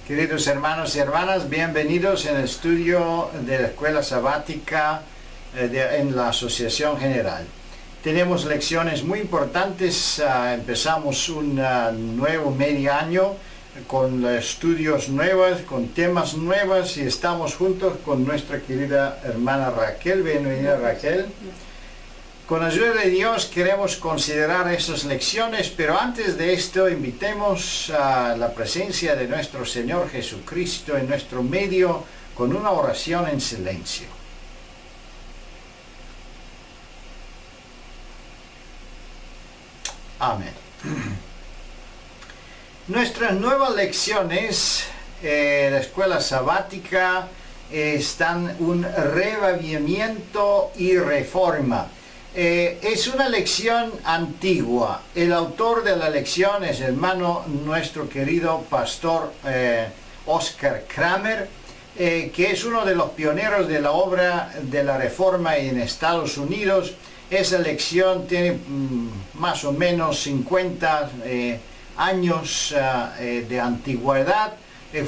Queridos hermanos y hermanas, bienvenidos en el estudio de la Escuela Sabática en la Asociación General. Tenemos lecciones muy importantes, empezamos un nuevo medio año con estudios nuevos, con temas nuevos y estamos juntos con nuestra querida hermana Raquel. Bienvenida, Raquel. Con ayuda de Dios queremos considerar esas lecciones, pero antes de esto invitemos a la presencia de nuestro Señor Jesucristo en nuestro medio con una oración en silencio. Amén. Nuestras nuevas lecciones en la escuela sabática están un reavivamiento y reforma. Es una lección antigua. El autor de la lección es nuestro querido pastor Oscar Kramer, que es uno de los pioneros de la obra de la Reforma en Estados Unidos. Esa lección tiene más o menos 50 años de antigüedad.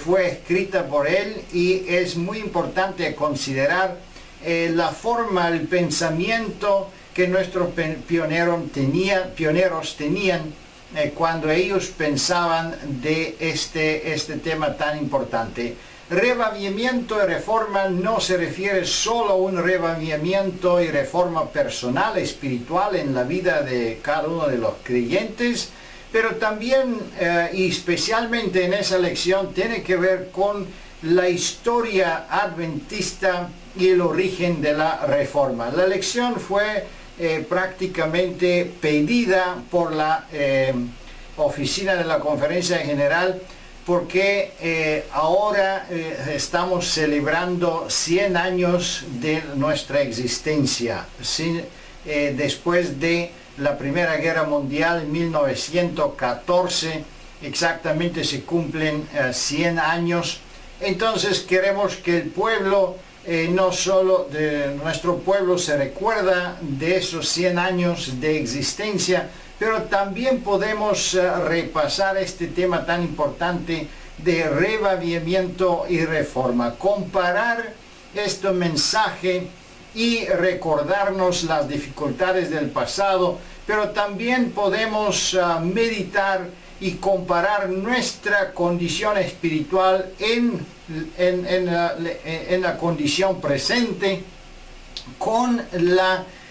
Fue escrita por él y es muy importante considerar la forma, el pensamiento que nuestros pioneros tenían cuando ellos pensaban de este tema tan importante. Reavivamiento y reforma no se refiere solo a un reavivamiento y reforma personal, espiritual en la vida de cada uno de los creyentes, pero también y especialmente en esa lección tiene que ver con la historia adventista y el origen de la reforma. La lección fue prácticamente pedida por la oficina de la Conferencia General porque ahora estamos celebrando 100 años de nuestra existencia. Después de la Primera Guerra Mundial en 1914, exactamente se cumplen 100 años. Entonces queremos que el pueblo, no solo de nuestro pueblo, se recuerda de esos 100 años de existencia, pero también podemos repasar este tema tan importante de reavivamiento y reforma, comparar este mensaje y recordarnos las dificultades del pasado, pero también podemos meditar y comparar nuestra condición espiritual en la condición presente con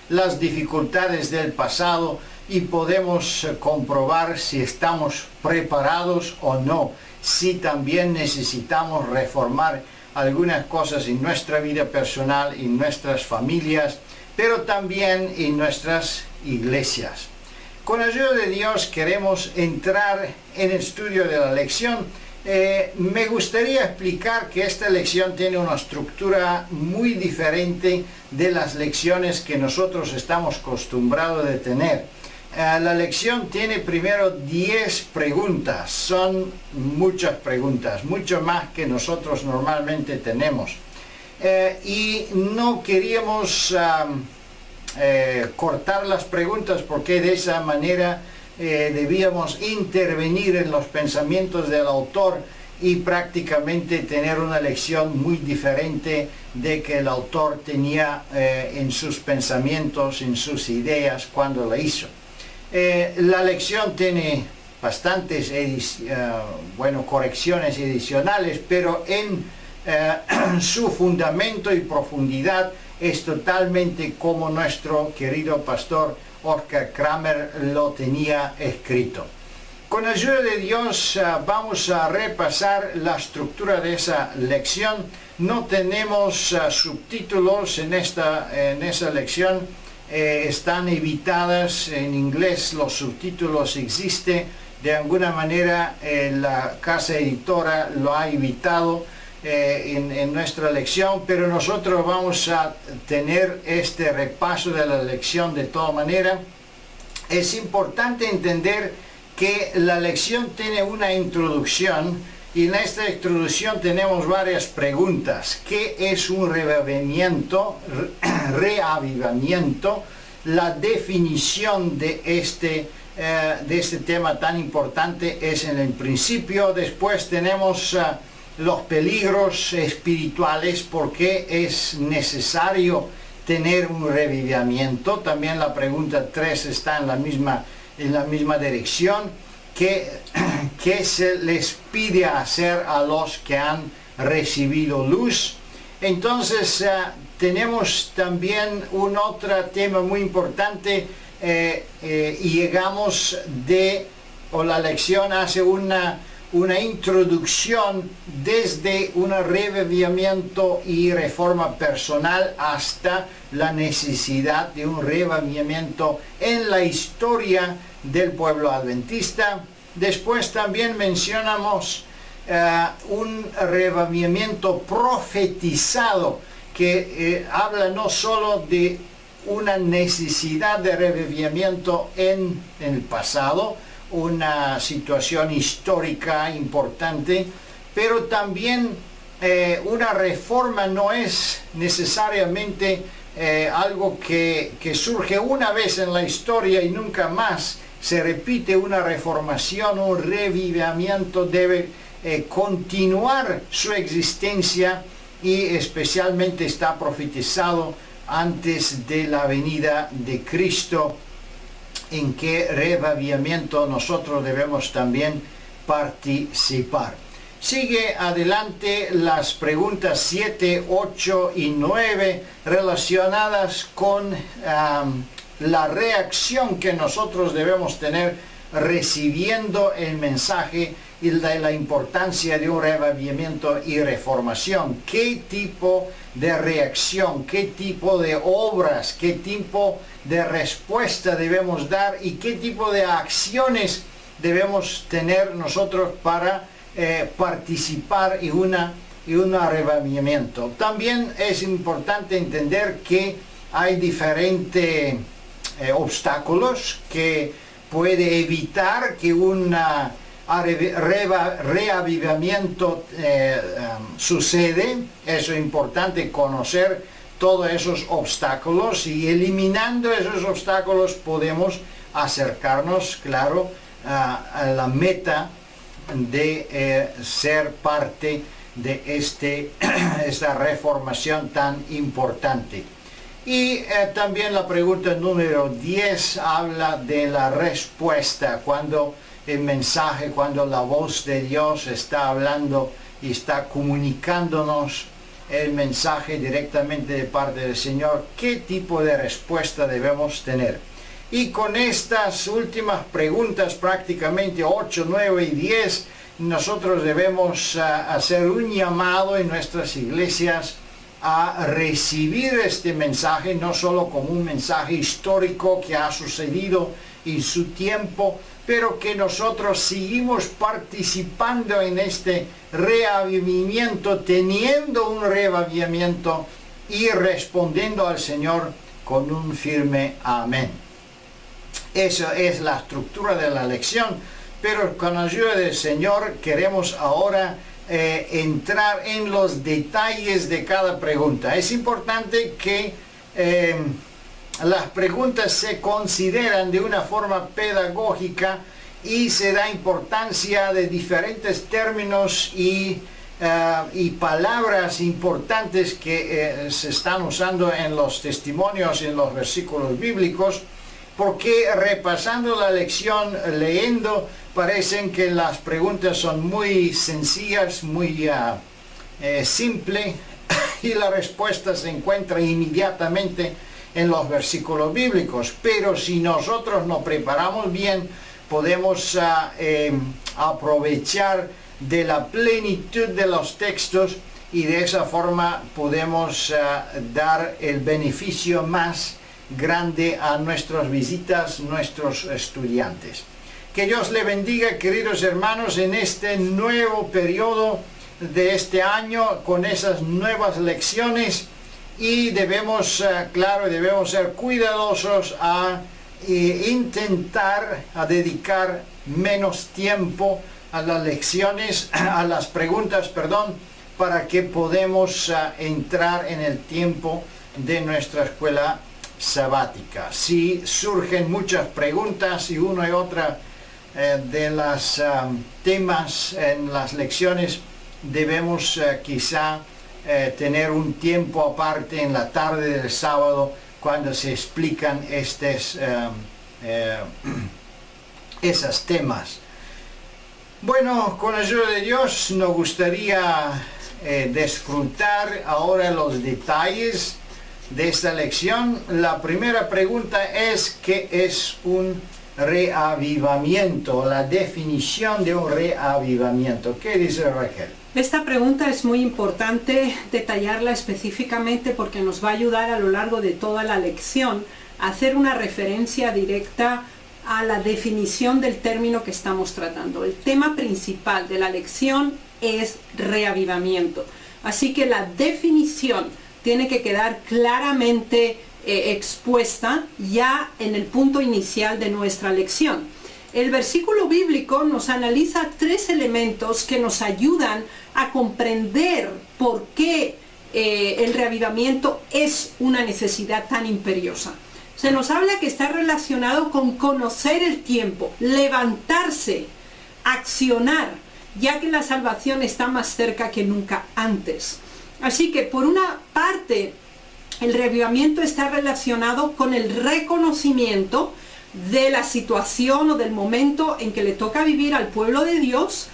las dificultades del pasado y podemos comprobar si estamos preparados o no, si también necesitamos reformar algunas cosas en nuestra vida personal, en nuestras familias, pero también en nuestras iglesias. Con ayuda de Dios queremos entrar en el estudio de la lección. Me gustaría explicar que esta lección tiene una estructura muy diferente de las lecciones que nosotros estamos acostumbrados de tener. La lección tiene primero 10 preguntas, son muchas preguntas, mucho más que nosotros normalmente tenemos. Y no queríamos cortar las preguntas porque de esa manera debíamos intervenir en los pensamientos del autor y prácticamente tener una lección muy diferente de que el autor tenía en sus pensamientos, en sus ideas cuando la hizo. La lección tiene bastantes correcciones adicionales, pero en su fundamento y profundidad es totalmente como nuestro querido pastor Oscar Kramer lo tenía escrito. Con ayuda de Dios vamos a repasar la estructura de esa lección. No tenemos subtítulos en esa lección. Están evitadas en inglés, los subtítulos existen. De alguna manera la casa editora lo ha evitado en nuestra lección, pero nosotros vamos a tener este repaso de la lección de toda manera. Es importante entender que la lección tiene una introducción y en esta introducción tenemos varias preguntas. ¿Qué es un reavivamiento? La definición de este tema tan importante es en el principio. Después tenemos los peligros espirituales, por qué es necesario tener un revivimiento. También la pregunta 3 está en la misma dirección. ¿Qué se les pide hacer a los que han recibido luz? Entonces tenemos también un otro tema muy importante y llegamos la lección hace una introducción desde un revivimiento y reforma personal hasta la necesidad de un revivimiento en la historia del pueblo adventista. Después también mencionamos un revivimiento profetizado que habla no solo de una necesidad de revivimiento en el pasado, una situación histórica importante, pero también una reforma no es necesariamente algo que surge una vez en la historia y nunca más se repite. Una reformación, un revivimiento debe continuar su existencia y especialmente está profetizado antes de la venida de Cristo, en qué revivimiento nosotros debemos también participar. Sigue adelante las preguntas 7, 8 y 9 relacionadas con la reacción que nosotros debemos tener recibiendo el mensaje y la importancia de un revivimiento y reformación. ¿Qué tipo de reacción, qué tipo de obras, qué tipo de respuesta debemos dar y qué tipo de acciones debemos tener nosotros para participar en un revivimiento? También es importante entender que hay diferentes obstáculos que puede evitar que un reavivamiento sucede. Eso es importante, conocer todos esos obstáculos, y eliminando esos obstáculos podemos acercarnos, claro, a la meta de ser parte de esta reformación tan importante. Y también la pregunta número 10 habla de la respuesta, cuando el mensaje, cuando la voz de Dios está hablando y está comunicándonos el mensaje directamente de parte del Señor, ¿qué tipo de respuesta debemos tener? Y con estas últimas preguntas, prácticamente 8, 9 y 10, nosotros debemos hacer un llamado en nuestras iglesias a recibir este mensaje, no solo como un mensaje histórico que ha sucedido en su tiempo, pero que nosotros seguimos participando en este reavivamiento, teniendo un reavivamiento y respondiendo al Señor con un firme amén. Esa es la estructura de la lección, pero con la ayuda del Señor queremos ahora entrar en los detalles de cada pregunta. Es importante que las preguntas se consideran de una forma pedagógica y se da importancia de diferentes términos y palabras importantes que se están usando en los testimonios, en los versículos bíblicos, porque repasando la lección, leyendo, parecen que las preguntas son muy sencillas, muy simples, y la respuesta se encuentra inmediatamente en los versículos bíblicos. Pero si nosotros nos preparamos bien, podemos aprovechar de la plenitud de los textos, y de esa forma podemos dar el beneficio más grande a nuestras visitas, nuestros estudiantes. Que Dios le bendiga, queridos hermanos, en este nuevo periodo de este año, con esas nuevas lecciones, y debemos, debemos ser cuidadosos a intentar dedicar menos tiempo a las lecciones, a las preguntas, para que podamos entrar en el tiempo de nuestra escuela sabática. Si surgen muchas preguntas y una y otra de las temas en las lecciones, debemos quizá tener un tiempo aparte en la tarde del sábado cuando se explican esos temas. Bueno, con la ayuda de Dios nos gustaría disfrutar ahora los detalles de esta lección. La primera pregunta es: ¿qué es un reavivamiento? La definición de un reavivamiento. ¿Qué dice Raquel? Esta pregunta es muy importante detallarla específicamente porque nos va a ayudar a lo largo de toda la lección a hacer una referencia directa a la definición del término que estamos tratando. El tema principal de la lección es reavivamiento. Así que la definición tiene que quedar claramente expuesta ya en el punto inicial de nuestra lección. El versículo bíblico nos analiza 3 elementos que nos ayudan a comprender por qué el reavivamiento es una necesidad tan imperiosa. Se nos habla que está relacionado con conocer el tiempo, levantarse, accionar, ya que la salvación está más cerca que nunca antes. Así que por una parte, el reavivamiento está relacionado con el reconocimiento de la situación o del momento en que le toca vivir al pueblo de Dios,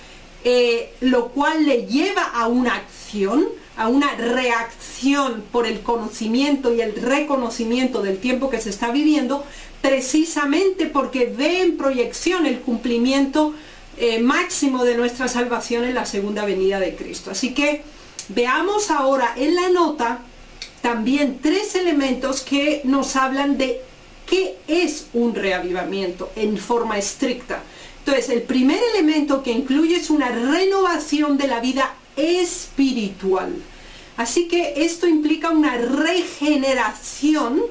lo cual le lleva a una acción, a una reacción por el conocimiento y el reconocimiento del tiempo que se está viviendo, precisamente porque ve en proyección el cumplimiento máximo de nuestra salvación en la segunda venida de Cristo. Así que veamos ahora en la nota también 3 elementos que nos hablan de qué es un reavivamiento en forma estricta. Entonces, el primer elemento que incluye es una renovación de la vida espiritual. Así que esto implica una regeneración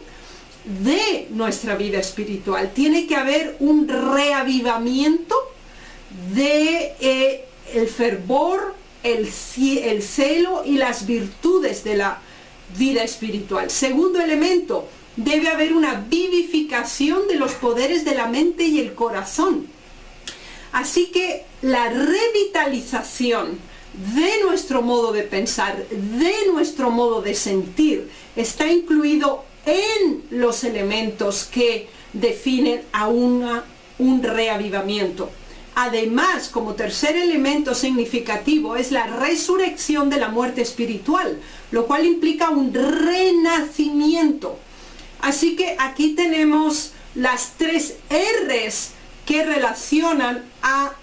de nuestra vida espiritual. Tiene que haber un reavivamiento de el fervor, el celo y las virtudes de la vida espiritual. Segundo elemento, debe haber una vivificación de los poderes de la mente y el corazón. Así que la revitalización de nuestro modo de pensar, de nuestro modo de sentir, está incluido en los elementos que definen a un reavivamiento. Además, como tercer elemento significativo, es la resurrección de la muerte espiritual, lo cual implica un renacimiento. Así que aquí tenemos las 3 R's que relacionan a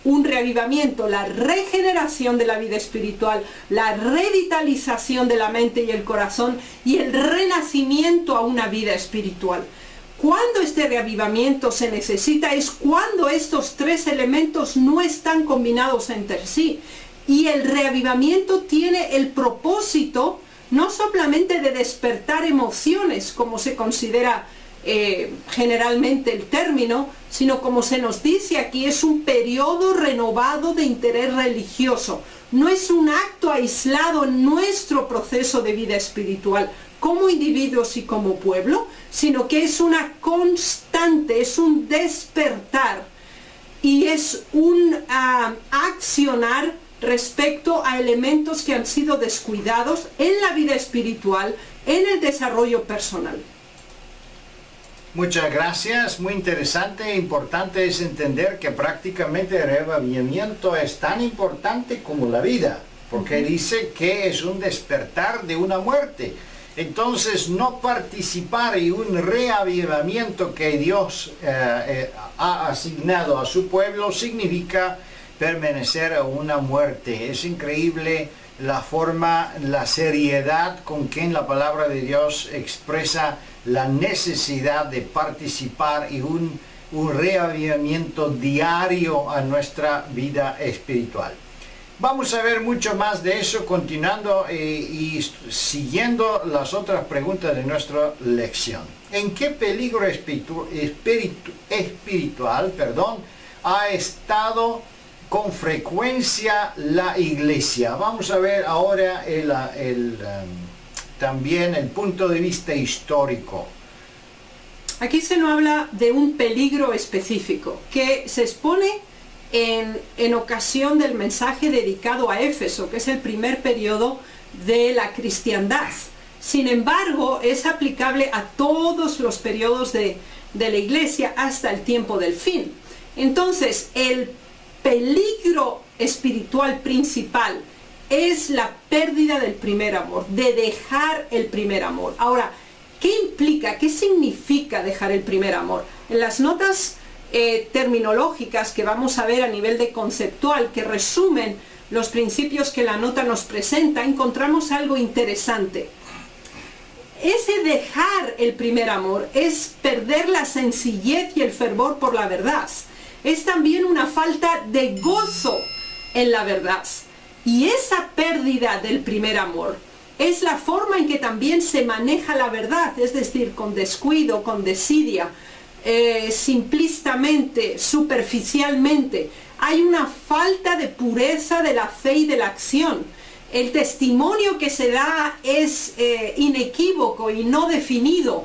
un reavivamiento: la regeneración de la vida espiritual, la revitalización de la mente y el corazón y el renacimiento a una vida espiritual. Cuando este reavivamiento se necesita es cuando estos 3 elementos no están combinados entre sí. Y el reavivamiento tiene el propósito no solamente de despertar emociones, como se considera generalmente el término, sino como se nos dice aquí, es un periodo renovado de interés religioso. No es un acto aislado en nuestro proceso de vida espiritual como individuos y como pueblo, sino que es una constante, es un despertar y es un accionar respecto a elementos que han sido descuidados en la vida espiritual, en el desarrollo personal. Muchas gracias, muy interesante e importante es entender que prácticamente el reavivamiento es tan importante como la vida, porque dice que es un despertar de una muerte. Entonces, no participar en un reavivamiento que Dios ha asignado a su pueblo significa permanecer a una muerte. Es increíble la forma, la seriedad con que la palabra de Dios expresa la necesidad de participar en un reavivamiento diario a nuestra vida espiritual. Vamos a ver mucho más de eso continuando y siguiendo las otras preguntas de nuestra lección. ¿En qué peligro espiritual ha estado con frecuencia la iglesia? Vamos a ver ahora también el punto de vista histórico. Aquí se nos habla de un peligro específico que se expone en ocasión del mensaje dedicado a Éfeso, que es el primer periodo de la cristiandad. Sin embargo, es aplicable a todos los periodos de la iglesia hasta el tiempo del fin. Entonces, el peligro espiritual principal es la pérdida del primer amor, de dejar el primer amor. Ahora, ¿qué implica? ¿Qué significa dejar el primer amor? En las notas terminológicas que vamos a ver a nivel de conceptual, que resumen los principios que la nota nos presenta, encontramos algo interesante. Ese dejar el primer amor es perder la sencillez y el fervor por la verdad. Es también una falta de gozo en la verdad. Y esa pérdida del primer amor es la forma en que también se maneja la verdad, es decir, con descuido, con desidia, simplistamente, superficialmente. Hay una falta de pureza de la fe y de la acción. El testimonio que se da es inequívoco y no definido.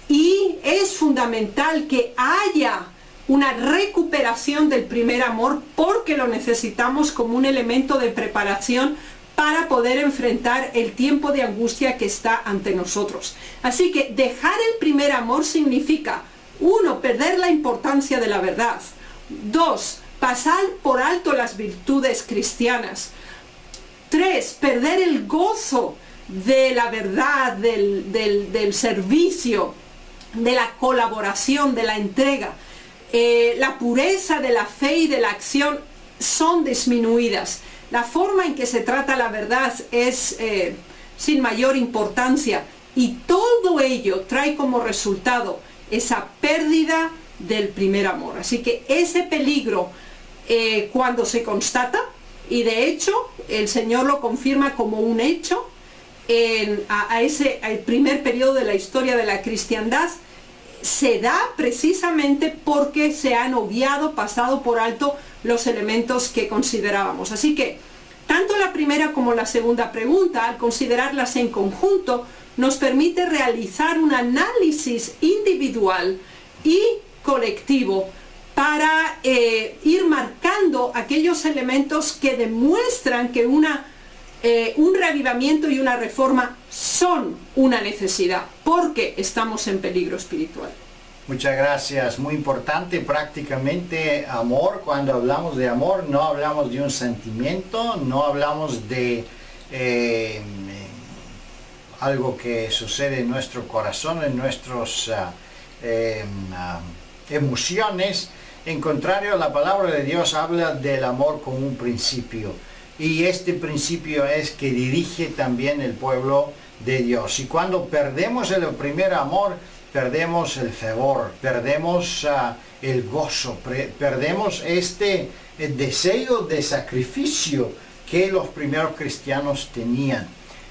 Y es fundamental que haya una recuperación del primer amor, porque lo necesitamos como un elemento de preparación para poder enfrentar el tiempo de angustia que está ante nosotros. Así que dejar el primer amor significa, 1, perder la importancia de la verdad. 2, pasar por alto las virtudes cristianas. 3, perder el gozo de la verdad, del servicio, de la colaboración, de la entrega. La pureza de la fe y de la acción son disminuidas. La forma en que se trata la verdad es sin mayor importancia, y todo ello trae como resultado esa pérdida del primer amor. Así que ese peligro, cuando se constata, y de hecho el Señor lo confirma como un hecho al primer periodo de la historia de la cristiandad, se da precisamente porque se han obviado, pasado por alto los elementos que considerábamos. Así que tanto la primera como la segunda pregunta, al considerarlas en conjunto, nos permite realizar un análisis individual y colectivo para ir marcando aquellos elementos que demuestran que un reavivamiento y una reforma son una necesidad, porque estamos en peligro espiritual. Muchas gracias, muy importante. Prácticamente amor, cuando hablamos de amor no hablamos de un sentimiento, no hablamos de algo que sucede en nuestro corazón, en nuestras emociones. En contrario, la palabra de Dios habla del amor como un principio, y este principio es que dirige también el pueblo de Dios. Y cuando perdemos el primer amor, perdemos el fervor, perdemos el gozo, perdemos el deseo de sacrificio que los primeros cristianos tenían.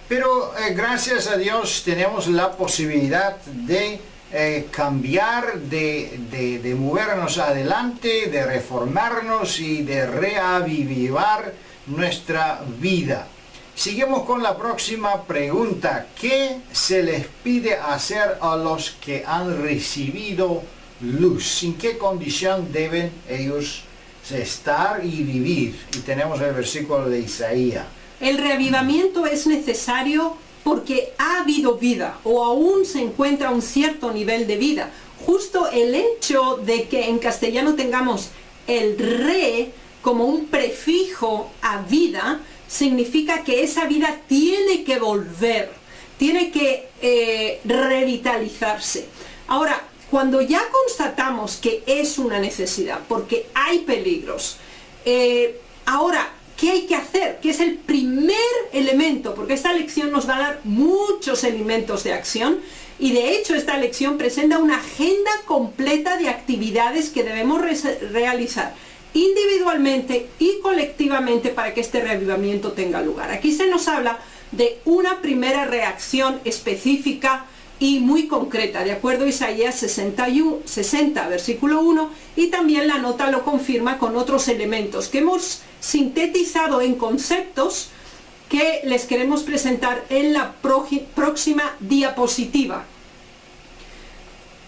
Pero gracias a Dios tenemos la posibilidad de cambiar, de movernos adelante, de reformarnos y de reavivar nuestra vida. Seguimos con la próxima pregunta. ¿Qué se les pide hacer a los que han recibido luz? ¿En qué condición deben ellos estar y vivir? Y tenemos el versículo de Isaías. El reavivamiento es necesario porque ha habido vida, o aún se encuentra un cierto nivel de vida. Justo el hecho de que en castellano tengamos el re como un prefijo a vida, significa que esa vida tiene que volver, tiene que revitalizarse. Ahora, cuando ya constatamos que es una necesidad, porque hay peligros, ahora, ¿qué hay que hacer? ¿Qué es el primer elemento? Porque esta lección nos va a dar muchos elementos de acción, y de hecho esta lección presenta una agenda completa de actividades que debemos realizar individualmente y colectivamente para que este reavivamiento tenga lugar. Aquí se nos habla de una primera reacción específica y muy concreta, de acuerdo a Isaías 60, versículo 1, y también la nota lo confirma con otros elementos que hemos sintetizado en conceptos que les queremos presentar en la próxima diapositiva.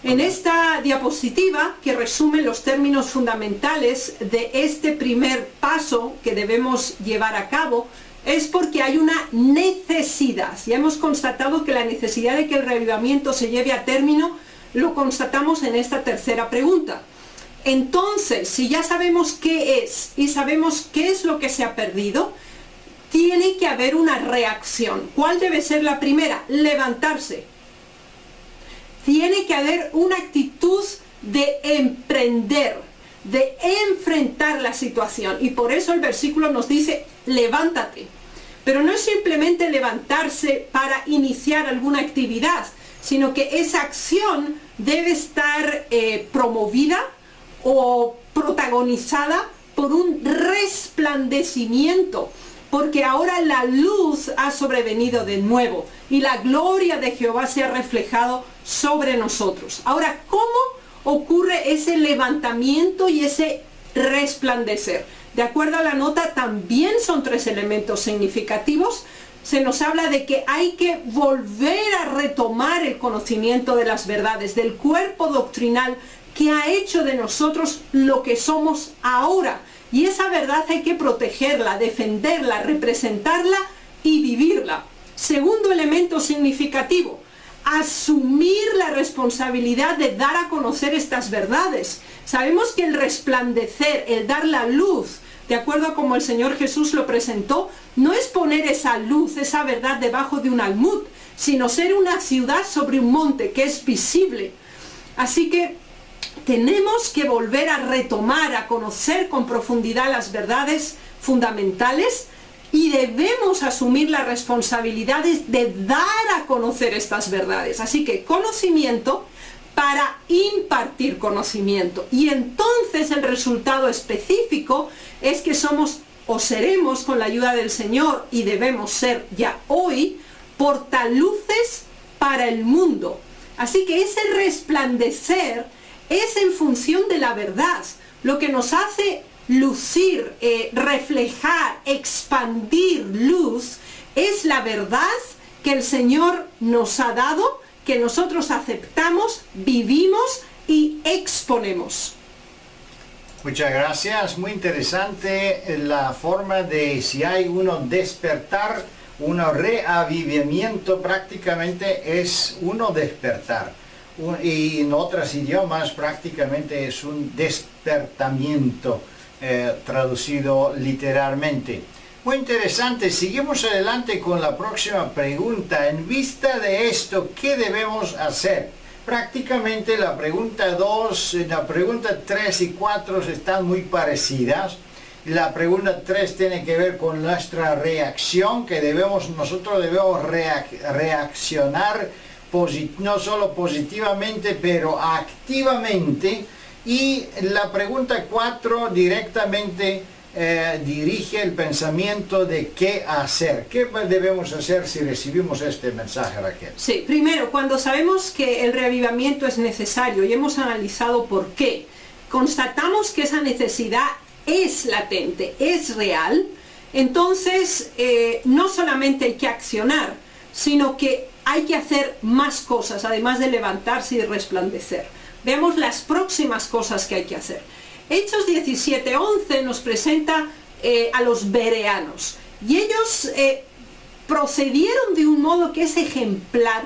En esta diapositiva, que resume los términos fundamentales de este primer paso que debemos llevar a cabo, es porque hay una necesidad. Ya hemos constatado que la necesidad de que el reavivamiento se lleve a término, lo constatamos en esta tercera pregunta. Entonces, si ya sabemos qué es y sabemos qué es lo que se ha perdido, tiene que haber una reacción. ¿Cuál debe ser la primera? Levantarse. Tiene que haber una actitud de emprender, de enfrentar la situación. Y por eso el versículo nos dice, levántate. Pero no es simplemente levantarse para iniciar alguna actividad, sino que esa acción debe estar promovida o protagonizada por un resplandecimiento, porque ahora la luz ha sobrevenido de nuevo y la gloria de Jehová se ha reflejado sobre nosotros. Ahora, ¿cómo ocurre ese levantamiento y ese resplandecer? De acuerdo a la nota, también son tres elementos significativos. Se nos habla de que hay que volver a retomar el conocimiento de las verdades, del cuerpo doctrinal que ha hecho de nosotros lo que somos ahora. Y esa verdad hay que protegerla, defenderla, representarla y vivirla. Segundo elemento significativo, asumir la responsabilidad de dar a conocer estas verdades. Sabemos que el resplandecer, el dar la luz, de acuerdo a como el Señor Jesús lo presentó, no es poner esa luz, esa verdad debajo de un almud, sino ser una ciudad sobre un monte que es visible. Así que tenemos que volver a retomar, a conocer con profundidad las verdades fundamentales y debemos asumir las responsabilidades de dar a conocer estas verdades. Así que conocimiento para impartir conocimiento. Y entonces el resultado específico es que somos o seremos, con la ayuda del Señor, y debemos ser ya hoy, portaluces para el mundo. Así que ese resplandecer es en función de la verdad, lo que nos hace lucir, reflejar, expandir luz, es la verdad que el Señor nos ha dado, que nosotros aceptamos, vivimos y exponemos. Muchas gracias, muy interesante la forma de si hay uno despertar, uno reavivamiento, prácticamente es uno despertar. Y en otros idiomas prácticamente es un despertamiento, traducido literalmente. Muy interesante, seguimos adelante con la próxima pregunta. En vista de esto, ¿qué debemos hacer? Prácticamente la pregunta 2, la pregunta 3 y 4 están muy parecidas. La pregunta 3 tiene que ver con nuestra reacción, que nosotros debemos reaccionar no solo positivamente, pero activamente. Y la pregunta 4 directamente dirige el pensamiento de qué hacer. ¿Qué debemos hacer si recibimos este mensaje, Raquel? Sí, primero, cuando sabemos que el reavivamiento es necesario y hemos analizado por qué, constatamos que esa necesidad es latente, es real, entonces no solamente hay que accionar, sino que hay que hacer más cosas, además de levantarse y de resplandecer. Veamos las próximas cosas que hay que hacer. Hechos 17:11 nos presenta a los bereanos. Y ellos procedieron de un modo que es ejemplar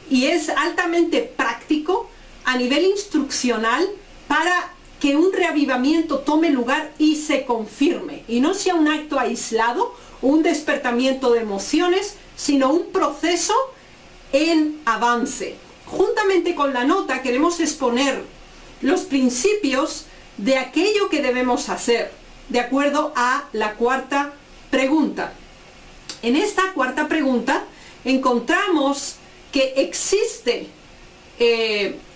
y es altamente práctico a nivel instruccional para que un reavivamiento tome lugar y se confirme. Y no sea un acto aislado, un despertamiento de emociones, sino un proceso en avance. Juntamente con la nota queremos exponer los principios de aquello que debemos hacer, de acuerdo a la cuarta pregunta. En esta cuarta pregunta encontramos que existe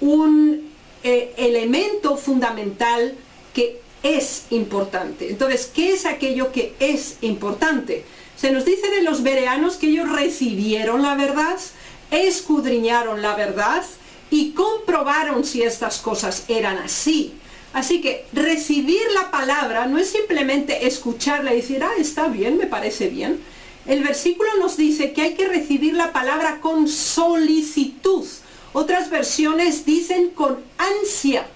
un elemento fundamental que es importante. Entonces, ¿qué es aquello que es importante? Se nos dice de los bereanos que ellos recibieron la verdad, escudriñaron la verdad y comprobaron si estas cosas eran así. Así que recibir la palabra no es simplemente escucharla y decir, está bien, me parece bien. El versículo nos dice que hay que recibir la palabra con solicitud Otras versiones dicen con ansia.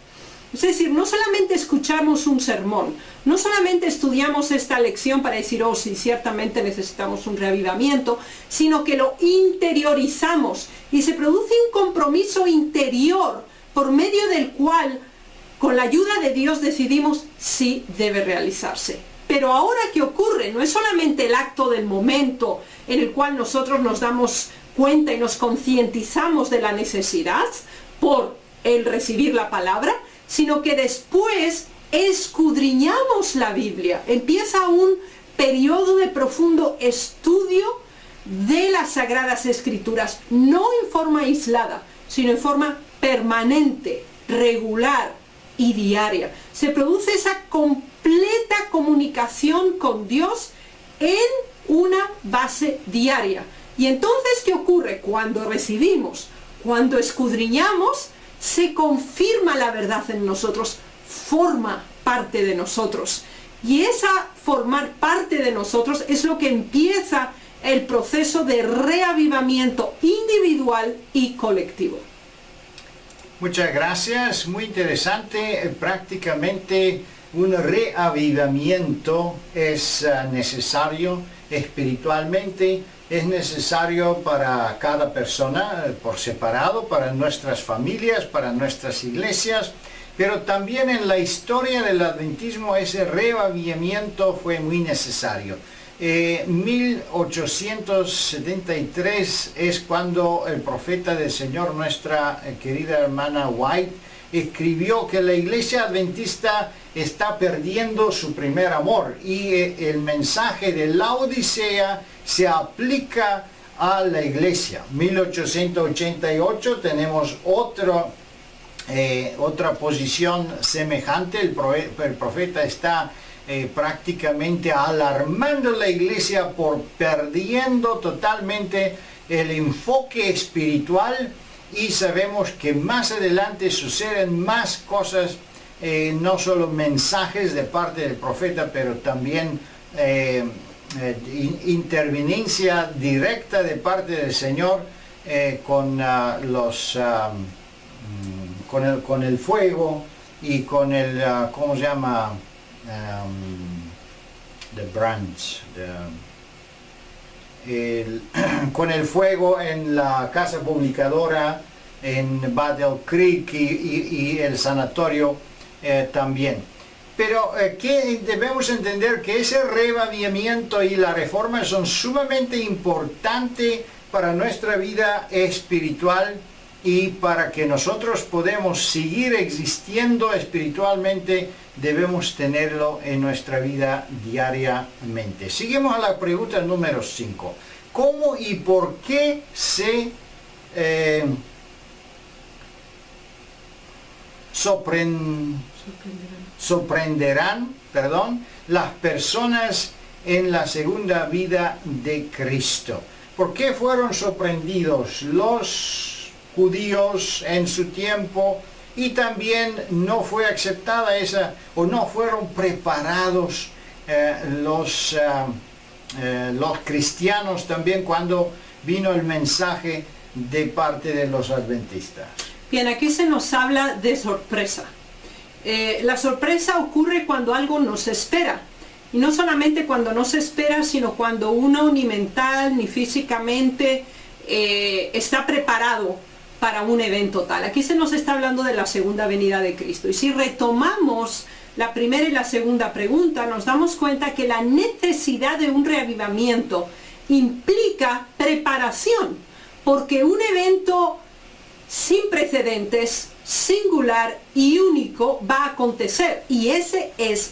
Es decir, no solamente escuchamos un sermón, no solamente estudiamos esta lección para decir, oh, sí, ciertamente necesitamos un reavivamiento, sino que lo interiorizamos y se produce un compromiso interior por medio del cual, con la ayuda de Dios, decidimos si debe realizarse. Pero ahora, ¿qué ocurre? No es solamente el acto del momento en el cual nosotros nos damos cuenta y nos concientizamos de la necesidad por el recibir la palabra, sino que después escudriñamos la Biblia. Empieza un periodo de profundo estudio de las Sagradas Escrituras, no en forma aislada, sino en forma permanente, regular y diaria. Se produce esa completa comunicación con Dios en una base diaria. Y entonces, ¿qué ocurre? Cuando recibimos, cuando escudriñamos, se confirma la verdad en nosotros, forma parte de nosotros. Y esa formar parte de nosotros es lo que empieza el proceso de reavivamiento individual y colectivo. Muchas gracias, muy interesante. Prácticamente un reavivamiento es necesario espiritualmente, es necesario para cada persona por separado, para nuestras familias, para nuestras iglesias, pero también en la historia del adventismo ese reavivamiento fue muy necesario. 1873 es cuando el profeta del Señor, nuestra querida hermana White, escribió que la iglesia adventista está perdiendo su primer amor, y el mensaje de la Odisea se aplica a la iglesia. 1888 tenemos otra posición semejante. El profeta está prácticamente alarmando a la iglesia por perdiendo totalmente el enfoque espiritual, y sabemos que más adelante suceden más cosas, no solo mensajes de parte del profeta, pero también interveniencia directa de parte del Señor con el fuego y con el, ¿cómo se llama? The branch, con el fuego en la casa publicadora en Battle Creek y el sanatorio también. Pero que debemos entender que ese reavivamiento y la reforma son sumamente importantes para nuestra vida espiritual, y para que nosotros podamos seguir existiendo espiritualmente debemos tenerlo en nuestra vida diariamente. Seguimos a la pregunta número 5. ¿Cómo y por qué se sorprenderán las personas en la segunda vida de Cristo? ¿Por qué fueron sorprendidos los judíos en su tiempo, y también no fue aceptada esa, o no fueron preparados los cristianos también cuando vino el mensaje de parte de los adventistas? Bien, aquí se nos habla de sorpresa. La sorpresa ocurre cuando algo no se espera. Y no solamente cuando no se espera, sino cuando uno ni mental ni físicamente está preparado para un evento tal. Aquí se nos está hablando de la segunda venida de Cristo. Y si retomamos la primera y la segunda pregunta, nos damos cuenta que la necesidad de un reavivamiento implica preparación, porque un evento sin precedentes, singular y único va a acontecer, y ese es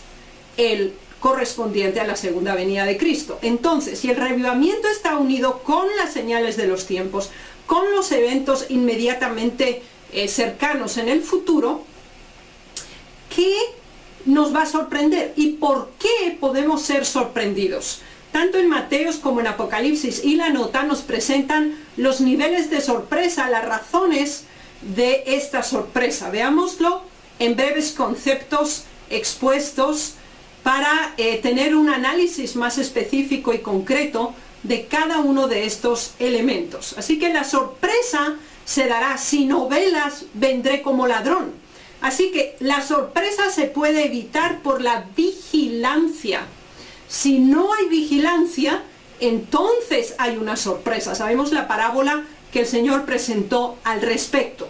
el correspondiente a la segunda venida de Cristo. Entonces, si el reavivamiento está unido con las señales de los tiempos, con los eventos inmediatamente cercanos en el futuro, ¿qué nos va a sorprender? ¿Y por qué podemos ser sorprendidos? Tanto en Mateos como en Apocalipsis y la nota nos presentan los niveles de sorpresa, las razones de esta sorpresa. Veámoslo en breves conceptos expuestos para tener un análisis más específico y concreto de cada uno de estos elementos. Así que la sorpresa se dará, si no velas, vendré como ladrón. Así que la sorpresa se puede evitar por la vigilancia. Si no hay vigilancia, entonces hay una sorpresa. Sabemos la parábola que el Señor presentó al respecto.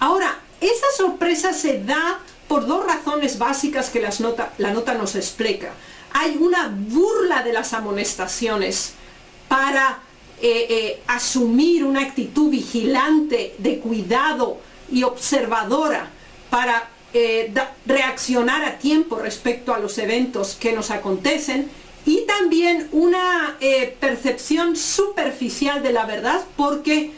Ahora, esa sorpresa se da por dos razones básicas que la nota nos explica. Hay una burla de las amonestaciones para asumir una actitud vigilante, de cuidado y observadora, para reaccionar a tiempo respecto a los eventos que nos acontecen, y también una percepción superficial de la verdad, porque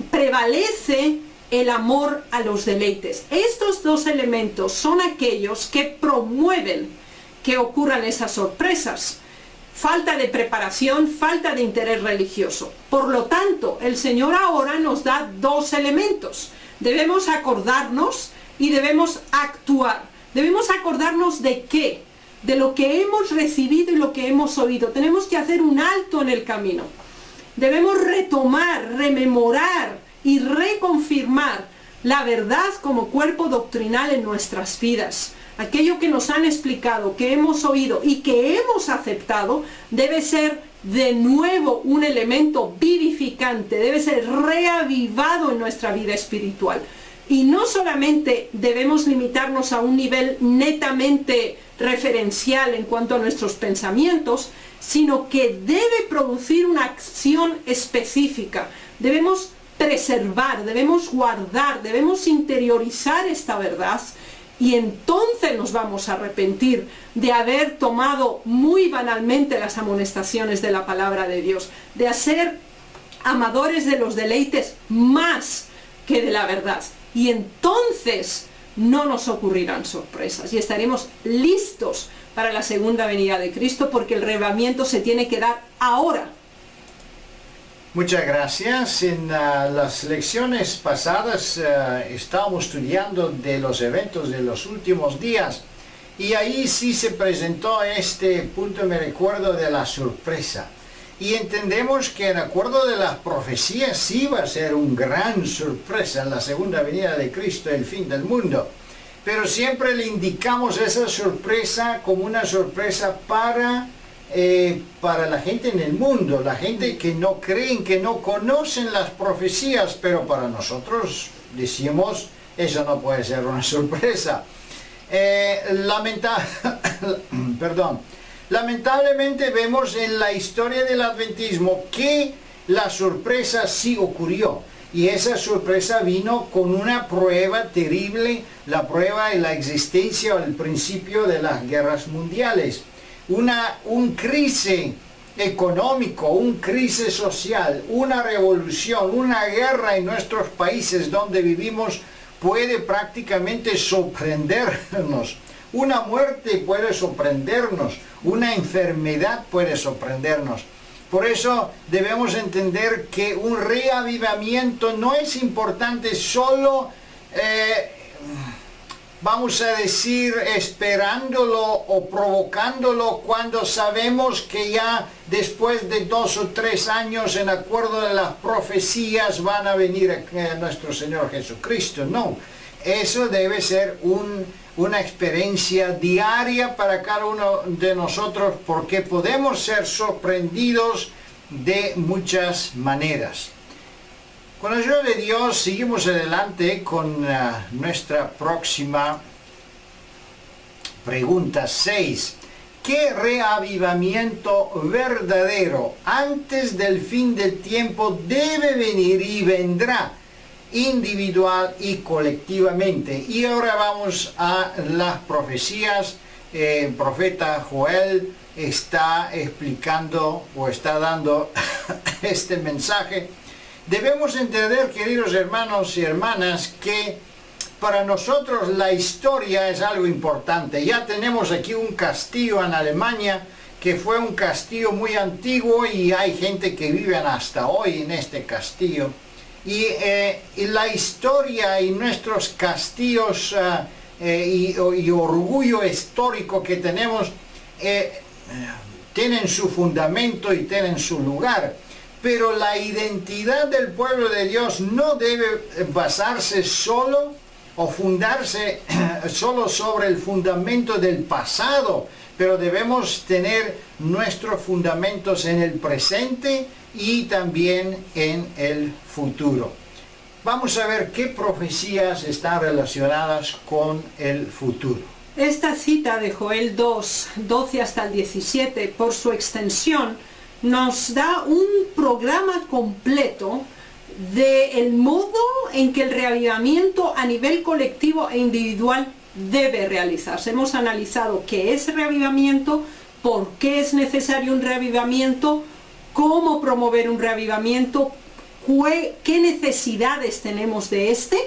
prevalece el amor a los deleites. Estos dos elementos son aquellos que promueven que ocurran esas sorpresas. Falta de preparación, falta de interés religioso. Por lo tanto, el Señor ahora nos da dos elementos. Debemos acordarnos y debemos actuar. Debemos acordarnos de qué, de lo que hemos recibido y lo que hemos oído. Tenemos que hacer un alto en el camino. Debemos retomar, rememorar y reconfirmar la verdad como cuerpo doctrinal en nuestras vidas. Aquello que nos han explicado, que hemos oído y que hemos aceptado, debe ser de nuevo un elemento vivificante, debe ser reavivado en nuestra vida espiritual. Y no solamente debemos limitarnos a un nivel netamente referencial en cuanto a nuestros pensamientos, sino que debe producir una acción específica. Debemos preservar, debemos guardar, debemos interiorizar esta verdad, y entonces nos vamos a arrepentir de haber tomado muy banalmente las amonestaciones de la palabra de Dios, de ser amadores de los deleites más que de la verdad. Y entonces no nos ocurrirán sorpresas y estaremos listos para la segunda venida de Cristo, porque el arrebatamiento se tiene que dar ahora. Muchas gracias. En las lecciones pasadas estábamos estudiando de los eventos de los últimos días, y ahí sí se presentó este punto, me recuerdo, de la sorpresa. Y entendemos que en acuerdo de las profecías sí va a ser una gran sorpresa en la segunda venida de Cristo, el fin del mundo. Pero siempre le indicamos esa sorpresa como una sorpresa para la gente en el mundo, la gente que no creen, que no conocen las profecías, pero para nosotros decimos, eso no puede ser una sorpresa. Lamentablemente vemos en la historia del adventismo que la sorpresa sí ocurrió, y esa sorpresa vino con una prueba terrible, la prueba de la existencia o el principio de las guerras mundiales. Un crisis económico, un crisis social, una revolución, una guerra en nuestros países donde vivimos puede prácticamente sorprendernos. Una muerte puede sorprendernos, una enfermedad puede sorprendernos. Por eso debemos entender que un reavivamiento no es importante solo, vamos a decir, esperándolo o provocándolo cuando sabemos que ya después de 2 o 3 años, en acuerdo de las profecías, van a venir a nuestro Señor Jesucristo. No, eso debe ser una experiencia diaria para cada uno de nosotros, porque podemos ser sorprendidos de muchas maneras. Con la ayuda de Dios seguimos adelante con nuestra próxima pregunta 6. ¿Qué reavivamiento verdadero antes del fin del tiempo debe venir y vendrá, individual y colectivamente? Y ahora vamos a las profecías. El profeta Joel está explicando o está dando este mensaje. Debemos entender, queridos hermanos y hermanas, que para nosotros la historia es algo importante. Ya tenemos aquí un castillo en Alemania que fue un castillo muy antiguo, y hay gente que vive hasta hoy en este castillo. Y la historia y nuestros castillos y orgullo histórico que tenemos tienen su fundamento y tienen su lugar. pero la identidad del pueblo de Dios no debe basarse solo o fundarse solo sobre el fundamento del pasado, pero debemos tener nuestros fundamentos en el presente y también en el futuro. Vamos a ver qué profecías están relacionadas con el futuro. Esta cita de Joel 2, 12 hasta el 17, por su extensión, nos da un programa completo del modo en que el reavivamiento a nivel colectivo e individual debe realizarse. Hemos analizado qué es reavivamiento, por qué es necesario un reavivamiento, cómo promover un reavivamiento, qué necesidades tenemos de este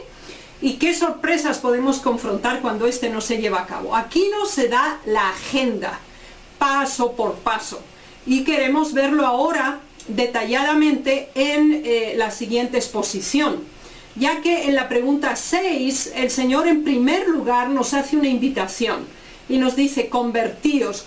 y qué sorpresas podemos confrontar cuando este no se lleva a cabo. Aquí nos se da la agenda, paso por paso, y queremos verlo ahora detalladamente en la siguiente exposición, ya que en la pregunta 6 el Señor en primer lugar nos hace una invitación y nos dice: convertíos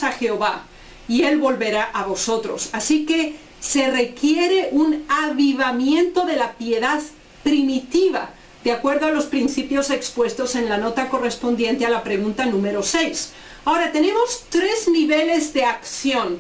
a Jehová y Él volverá a vosotros. Así que se requiere un avivamiento de la piedad primitiva, de acuerdo a los principios expuestos en la nota correspondiente a la pregunta número 6. Ahora tenemos 3 niveles de acción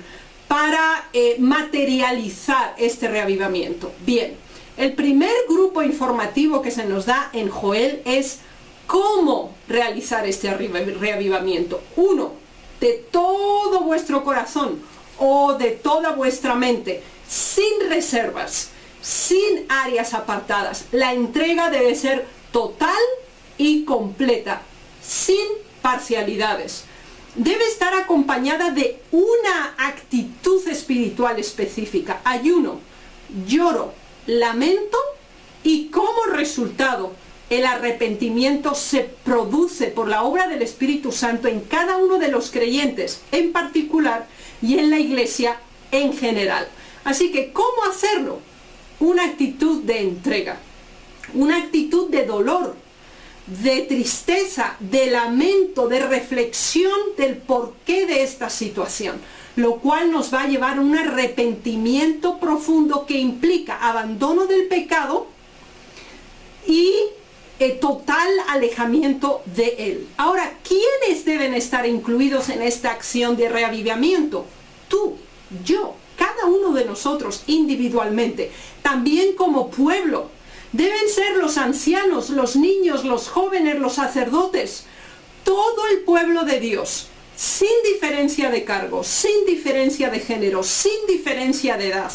para materializar este reavivamiento. Bien, el primer grupo informativo que se nos da en Joel es cómo realizar este reavivamiento. 1, de todo vuestro corazón o de toda vuestra mente, sin reservas, sin áreas apartadas. La entrega debe ser total y completa, sin parcialidades. Debe estar acompañada de una actitud espiritual específica: ayuno, lloro, lamento, y como resultado el arrepentimiento se produce por la obra del Espíritu Santo en cada uno de los creyentes en particular y en la iglesia en general. Así que, ¿cómo hacerlo? Una actitud de entrega, una actitud de dolor, de tristeza, de lamento, de reflexión del porqué de esta situación, lo cual nos va a llevar a un arrepentimiento profundo que implica abandono del pecado y total alejamiento de él. Ahora, ¿quiénes deben estar incluidos en esta acción de reavivamiento? Tú, yo, cada uno de nosotros individualmente, también como pueblo. Deben ser los ancianos, los niños, los jóvenes, los sacerdotes, todo el pueblo de Dios, sin diferencia de cargo, sin diferencia de género, sin diferencia de edad.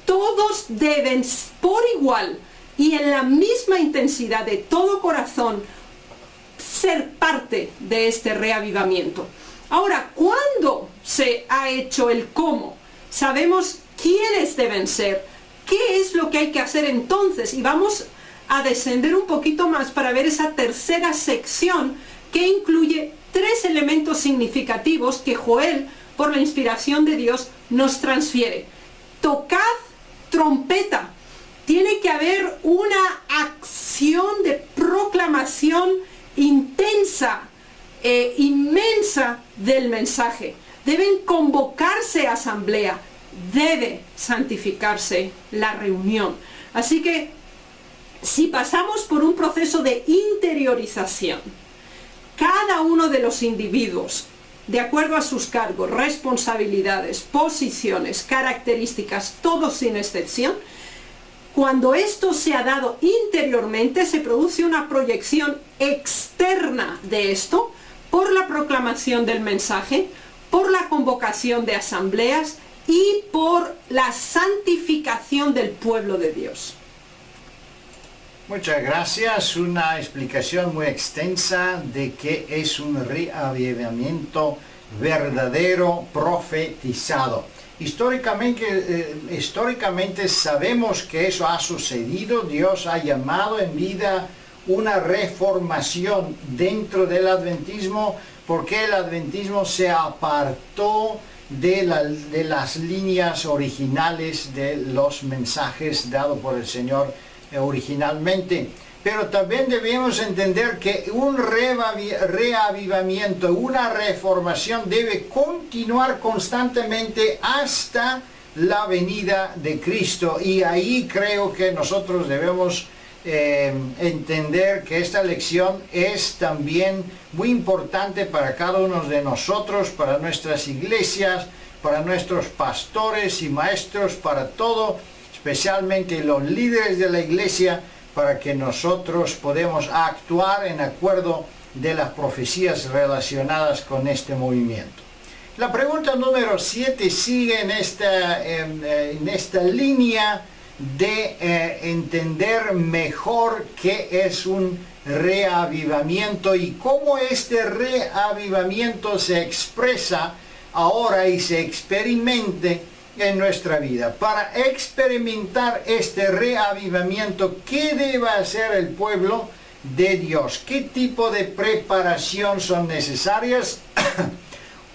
Todos deben por igual y en la misma intensidad de todo corazón ser parte de este reavivamiento. Ahora, ¿cuándo se ha hecho el cómo? Sabemos quiénes deben ser. ¿Qué es lo que hay que hacer entonces? Y vamos a descender un poquito más para ver esa tercera sección que incluye 3 elementos significativos que Joel, por la inspiración de Dios, nos transfiere. Tocad trompeta. Tiene que haber una acción de proclamación intensa, inmensa del mensaje. Deben convocarse a asamblea. Debe santificarse la reunión. Así que si pasamos por un proceso de interiorización, cada uno de los individuos, de acuerdo a sus cargos, responsabilidades, posiciones, características, todos sin excepción, cuando esto se ha dado interiormente, se produce una proyección externa de esto por la proclamación del mensaje, por la convocación de asambleas y por la santificación del pueblo de Dios. Muchas gracias. Una explicación muy extensa de qué es un reavivamiento verdadero profetizado. Históricamente sabemos que eso ha sucedido. Dios ha llamado en vida una reformación dentro del adventismo, porque el adventismo se apartó de las líneas originales de los mensajes dados por el Señor originalmente. Pero también debemos entender que un reavivamiento, una reformación debe continuar constantemente hasta la venida de Cristo. Y ahí creo que nosotros debemos entender que esta lección es también muy importante para cada uno de nosotros, para nuestras iglesias, para nuestros pastores y maestros, para todo, especialmente los líderes de la iglesia, para que nosotros podamos actuar en acuerdo de las profecías relacionadas con este movimiento. La pregunta número 7 sigue en esta línea de entender mejor qué es un reavivamiento y cómo este reavivamiento se expresa ahora y se experimente en nuestra vida. Para experimentar este reavivamiento, ¿qué debe hacer el pueblo de Dios? ¿Qué tipo de preparación son necesarias?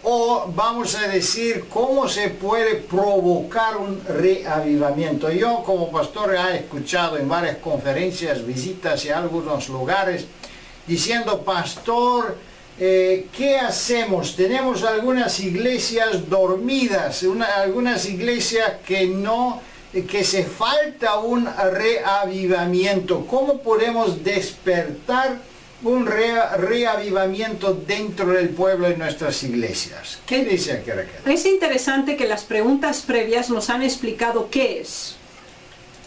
O vamos a decir, ¿cómo se puede provocar un reavivamiento? Yo como pastor he escuchado en varias conferencias, visitas y algunos lugares, diciendo, pastor, ¿qué hacemos? Tenemos algunas iglesias dormidas, algunas iglesias que se falta un reavivamiento. ¿Cómo podemos despertar un reavivamiento dentro del pueblo de nuestras iglesias? ¿Qué dice aquí, Raquel? Es interesante que las preguntas previas nos han explicado qué es,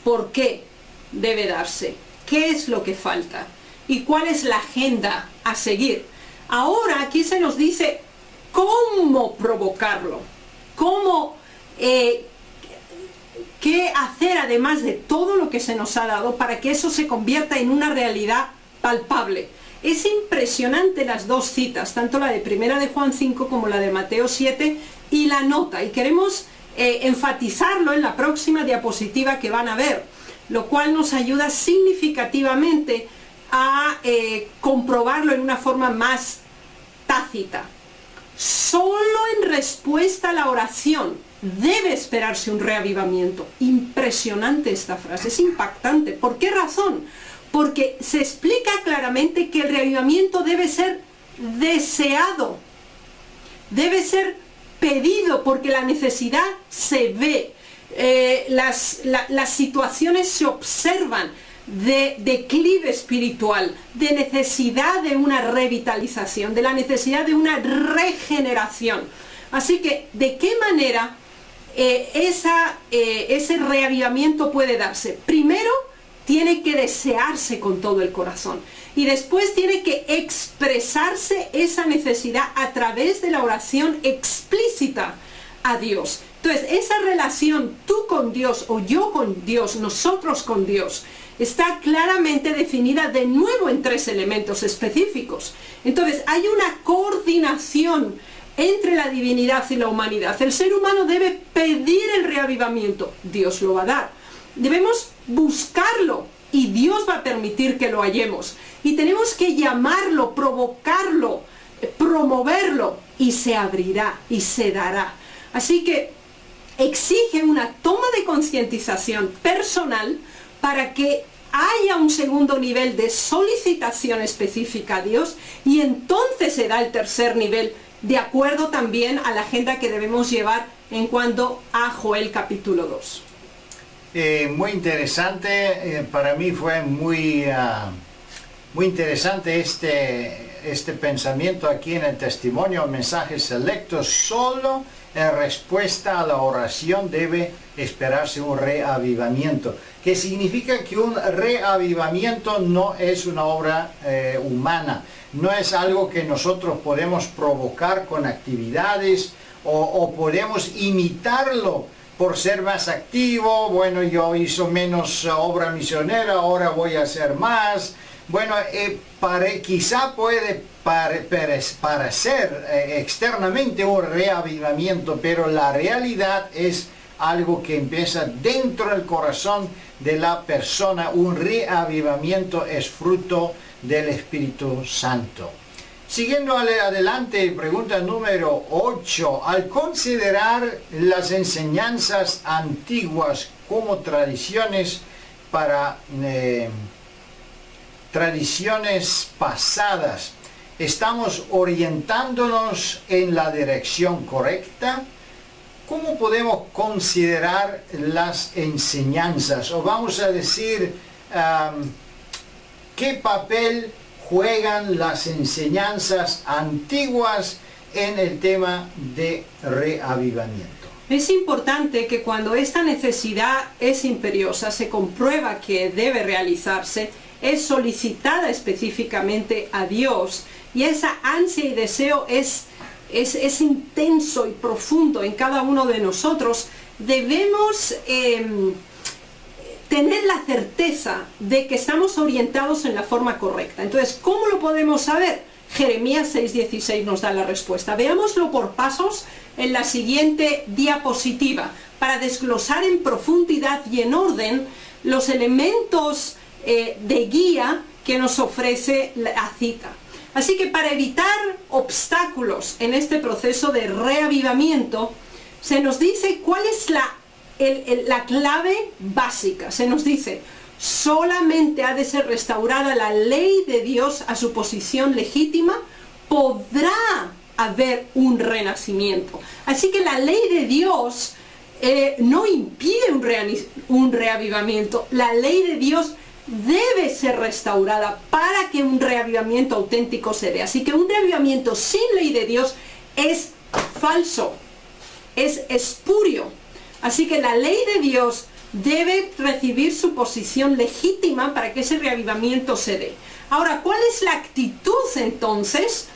por qué debe darse, qué es lo que falta y cuál es la agenda a seguir. Ahora aquí se nos dice cómo provocarlo, qué hacer además de todo lo que se nos ha dado para que eso se convierta en una realidad palpable. Es impresionante las dos citas, tanto la de Primera de Juan 5 como la de Mateo 7 y la nota, y queremos enfatizarlo en la próxima diapositiva que van a ver, lo cual nos ayuda significativamente a comprobarlo en una forma más tácita. Solo en respuesta a la oración debe esperarse un reavivamiento. Impresionante esta frase, es impactante. ¿Por qué razón? Porque se explica claramente que el reavivamiento debe ser deseado, debe ser pedido, porque la necesidad se ve, las situaciones se observan de declive espiritual, de necesidad de una revitalización, de la necesidad de una regeneración. Así que, ¿de qué manera ese reavivamiento puede darse? Primero, tiene que desearse con todo el corazón. Y después tiene que expresarse esa necesidad a través de la oración explícita a Dios. Entonces, esa relación tú con Dios o yo con Dios, nosotros con Dios, está claramente definida de nuevo en 3 elementos específicos. Entonces, hay una coordinación entre la divinidad y la humanidad. El ser humano debe pedir el reavivamiento. Dios lo va a dar. Debemos buscarlo y Dios va a permitir que lo hallemos. Y tenemos que llamarlo, provocarlo, promoverlo y se abrirá y se dará. Así que exige una toma de concientización personal para que haya un segundo nivel de solicitación específica a Dios y entonces se da el tercer nivel de acuerdo también a la agenda que debemos llevar en cuanto a Joel capítulo 2. Muy interesante, para mí fue muy interesante este pensamiento aquí en el testimonio, mensajes selectos. Solo en respuesta a la oración debe esperarse un reavivamiento, que significa que un reavivamiento no es una obra humana, no es algo que nosotros podemos provocar con actividades o podemos imitarlo por ser más activo. Bueno, yo hice menos obra misionera, ahora voy a hacer más. Bueno, quizá puede parecer externamente un reavivamiento, pero la realidad es algo que empieza dentro del corazón de la persona. Un reavivamiento es fruto del Espíritu Santo. Siguiendo adelante, pregunta número 8. Al considerar las enseñanzas antiguas como tradiciones tradiciones pasadas, ¿estamos orientándonos en la dirección correcta? ¿cómo podemos considerar las enseñanzas? O vamos a decir, ¿qué papel juegan las enseñanzas antiguas en el tema de reavivamiento? Es importante que cuando esta necesidad es imperiosa, se comprueba que debe realizarse, es solicitada específicamente a Dios, y esa ansia y deseo es intenso y profundo en cada uno de nosotros, debemos tener la certeza de que estamos orientados en la forma correcta. Entonces, ¿cómo lo podemos saber? Jeremías 6:16 nos da la respuesta. Veámoslo por pasos en la siguiente diapositiva, para desglosar en profundidad y en orden los elementos de guía que nos ofrece la cita. Así que para evitar obstáculos en este proceso de reavivamiento, se nos dice cuál es la clave básica. Se nos dice: solamente ha de ser restaurada la ley de Dios a su posición legítima, podrá haber un renacimiento. Así que la ley de Dios no impide un reavivamiento. La ley de Dios debe ser restaurada para que un reavivamiento auténtico se dé. Así que un reavivamiento sin ley de Dios es falso, es espurio. Así que la ley de Dios debe recibir su posición legítima para que ese reavivamiento se dé. Ahora, ¿cuál es la actitud entonces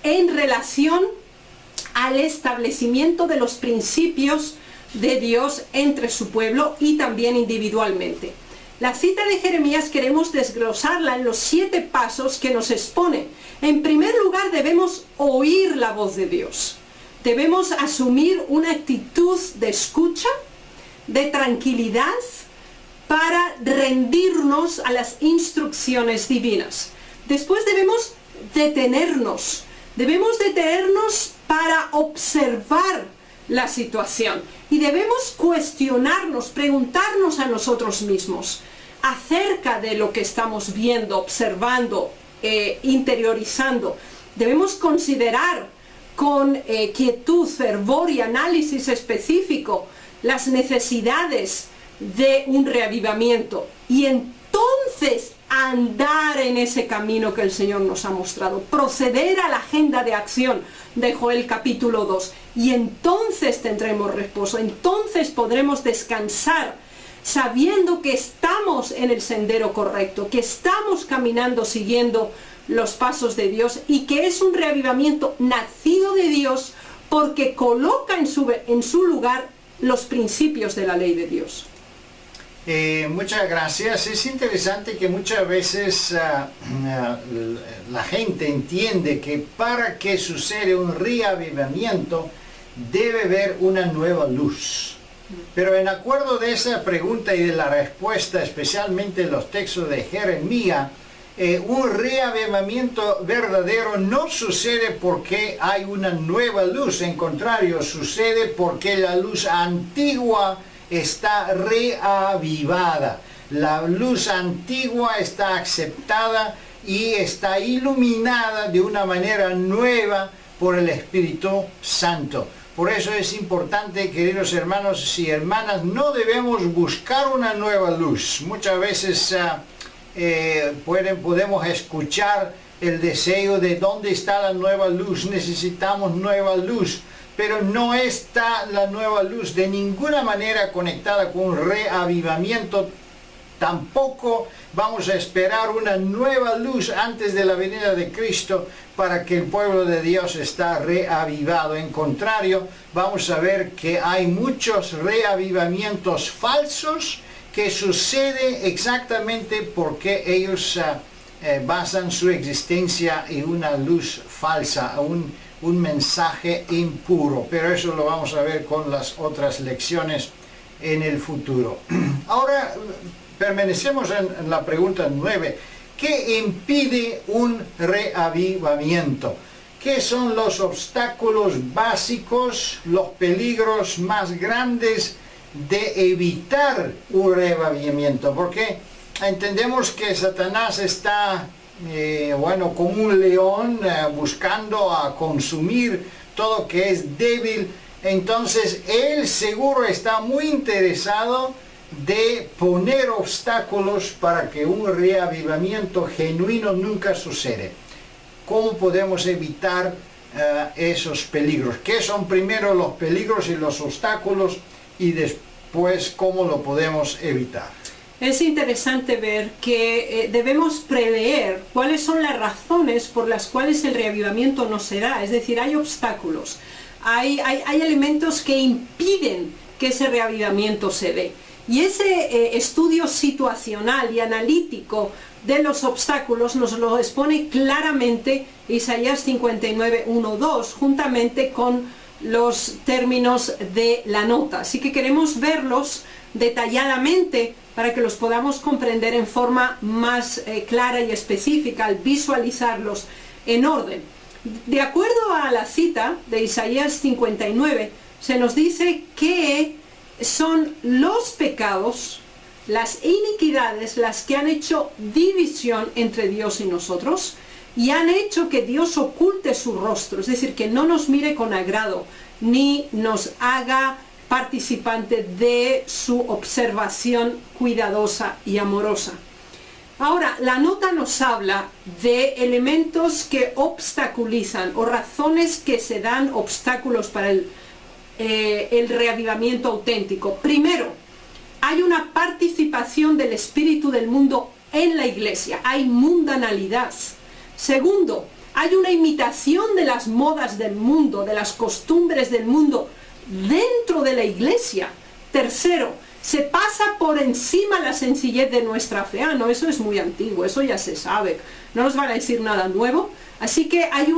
en relación al establecimiento de los principios de Dios entre su pueblo y también individualmente? La cita de Jeremías queremos desglosarla en los 7 pasos que nos expone. En primer lugar, debemos oír la voz de Dios. Debemos asumir una actitud de escucha, de tranquilidad, para rendirnos a las instrucciones divinas. Después debemos detenernos para observar la situación, y debemos cuestionarnos, preguntarnos a nosotros mismos acerca de lo que estamos viendo, observando, interiorizando. Debemos considerar con quietud, fervor y análisis específico las necesidades de un reavivamiento, y entonces andar en ese camino que el Señor nos ha mostrado, proceder a la agenda de acción de Joel capítulo 2, y entonces tendremos reposo, entonces podremos descansar sabiendo que estamos en el sendero correcto, que estamos caminando siguiendo los pasos de Dios, y que es un reavivamiento nacido de Dios porque coloca en su lugar los principios de la ley de Dios. Muchas gracias. Es interesante que muchas veces la gente entiende que para que suceda un reavivamiento debe haber una nueva luz. Pero en acuerdo de esa pregunta y de la respuesta, especialmente en los textos de Jeremías, un reavivamiento verdadero no sucede porque hay una nueva luz. En contrario, sucede porque la luz antigua está reavivada. La luz antigua está aceptada y está iluminada de una manera nueva por el Espíritu Santo. Por eso es importante, queridos hermanos y hermanas, no debemos buscar una nueva luz. Muchas veces podemos escuchar el deseo de dónde está la nueva luz, necesitamos nueva luz. Pero no está la nueva luz de ninguna manera conectada con un reavivamiento. Tampoco vamos a esperar una nueva luz antes de la venida de Cristo para que el pueblo de Dios está reavivado. En contrario, vamos a ver que hay muchos reavivamientos falsos que suceden exactamente porque ellos basan su existencia en una luz falsa, un mensaje impuro. Pero eso lo vamos a ver con las otras lecciones en el futuro. Ahora permanecemos en la pregunta 9. ¿Qué impide un reavivamiento? ¿Qué son los obstáculos básicos, los peligros más grandes de evitar un reavivamiento? Porque entendemos que Satanás está como un león buscando a consumir todo que es débil entonces él seguro está muy interesado de poner obstáculos para que un reavivamiento genuino nunca suceda. ¿Cómo podemos evitar esos peligros? ¿Qué son primero los peligros y los obstáculos y después cómo lo podemos evitar? Es interesante ver que debemos prever cuáles son las razones por las cuales el reavivamiento no se da. Es decir, hay obstáculos, hay elementos que impiden que ese reavivamiento se dé. Y ese estudio situacional y analítico de los obstáculos nos lo expone claramente Isaías 59, 1, 2, juntamente con los términos de la nota. Así que queremos verlos detalladamente para que los podamos comprender en forma más clara y específica al visualizarlos en orden. De acuerdo a la cita de Isaías 59, se nos dice que son los pecados, las iniquidades, las que han hecho división entre Dios y nosotros y han hecho que Dios oculte su rostro, es decir, que no nos mire con agrado ni nos haga participante de su observación cuidadosa y amorosa. Ahora, la nota nos habla de elementos que obstaculizan o razones que se dan obstáculos para el reavivamiento auténtico. Primero, hay una participación del espíritu del mundo en la iglesia, hay mundanalidad. Segundo, hay una imitación de las modas del mundo, de las costumbres del mundo dentro de la iglesia. Tercero, se pasa por encima la sencillez de nuestra fe. No, eso es muy antiguo, eso ya se sabe, no nos van a decir nada nuevo. Así que hay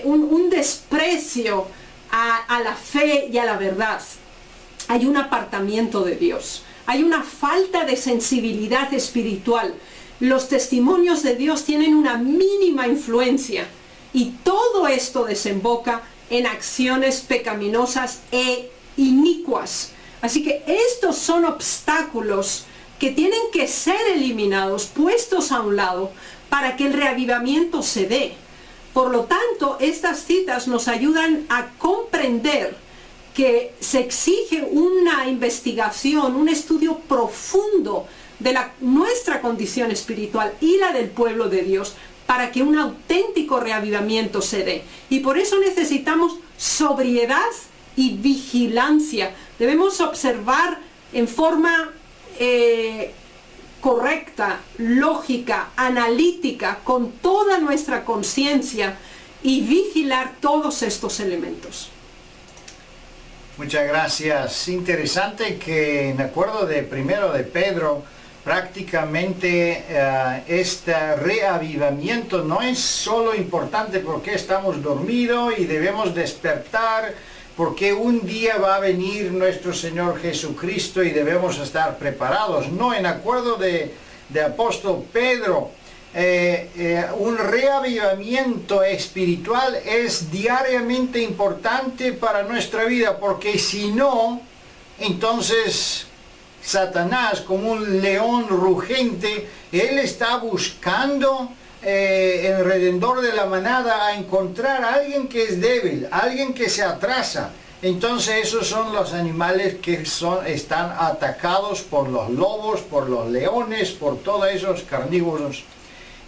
un desprecio a la fe y a la verdad. Hay un apartamiento de Dios, hay una falta de sensibilidad espiritual. Los testimonios de Dios tienen una mínima influencia y todo esto desemboca en acciones pecaminosas e inicuas. Así que estos son obstáculos que tienen que ser eliminados, puestos a un lado, para que el reavivamiento se dé. Por lo tanto, estas citas nos ayudan a comprender que se exige una investigación, un estudio profundo de nuestra condición espiritual y la del pueblo de Dios para que un auténtico reavivamiento se dé. Y por eso necesitamos sobriedad y vigilancia. Debemos observar en forma correcta, lógica, analítica, con toda nuestra conciencia y vigilar todos estos elementos. Muchas gracias. Interesante que en acuerdo de primero de Pedro, prácticamente este reavivamiento no es solo importante porque estamos dormidos y debemos despertar, porque un día va a venir nuestro Señor Jesucristo y debemos estar preparados. No, en acuerdo de apóstol Pedro, un reavivamiento espiritual es diariamente importante para nuestra vida, porque si no, entonces Satanás, como un león rugente, él está buscando alrededor de la manada a encontrar a alguien que es débil, alguien que se atrasa. Entonces esos son los animales que están atacados por los lobos, por los leones, por todos esos carnívoros.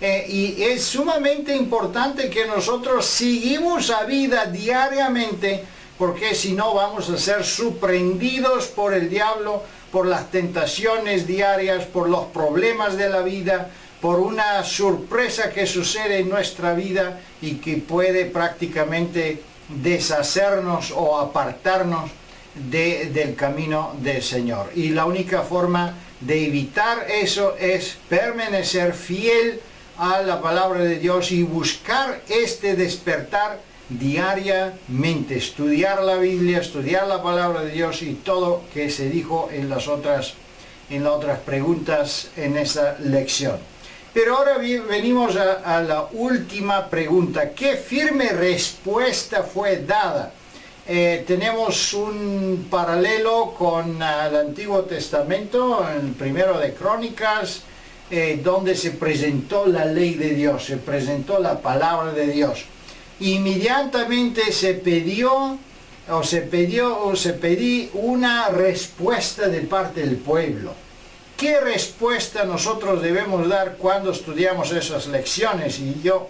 Y es sumamente importante que nosotros seguimos a vida diariamente, porque si no vamos a ser sorprendidos por el diablo, por las tentaciones diarias, por los problemas de la vida, por una sorpresa que sucede en nuestra vida y que puede prácticamente deshacernos o apartarnos del camino del Señor. Y la única forma de evitar eso es permanecer fiel a la palabra de Dios y buscar este despertar diariamente, estudiar la Biblia, estudiar la palabra de Dios y todo que se dijo en las otras preguntas en esta lección. Pero ahora venimos a la última pregunta. ¿Qué firme respuesta fue dada? Tenemos un paralelo con el Antiguo Testamento, en el primero de Crónicas, donde se presentó la ley de Dios, se presentó la palabra de Dios. Inmediatamente se pidió os pedí una respuesta de parte del pueblo. ¿Qué respuesta nosotros debemos dar cuando estudiamos esas lecciones? Y yo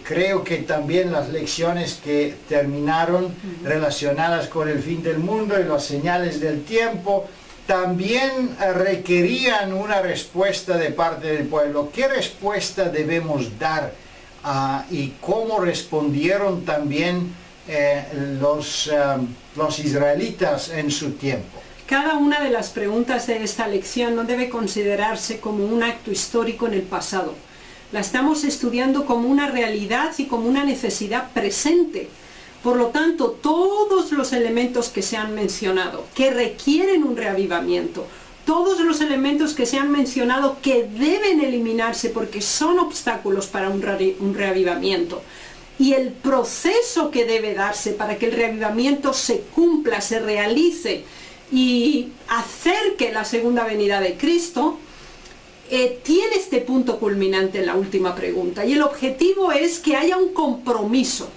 creo que también las lecciones que terminaron relacionadas con el fin del mundo y las señales del tiempo también requerían una respuesta de parte del pueblo. ¿Qué respuesta debemos dar? Y cómo respondieron también los israelitas en su tiempo. Cada una de las preguntas de esta lección no debe considerarse como un acto histórico en el pasado. La estamos estudiando como una realidad y como una necesidad presente. Por lo tanto, todos los elementos que se han mencionado, que requieren un reavivamiento, todos los elementos que se han mencionado que deben eliminarse porque son obstáculos para un reavivamiento, y el proceso que debe darse para que el reavivamiento se cumpla, se realice y acerque la segunda venida de Cristo, tiene este punto culminante en la última pregunta. Y el objetivo es que haya un compromiso,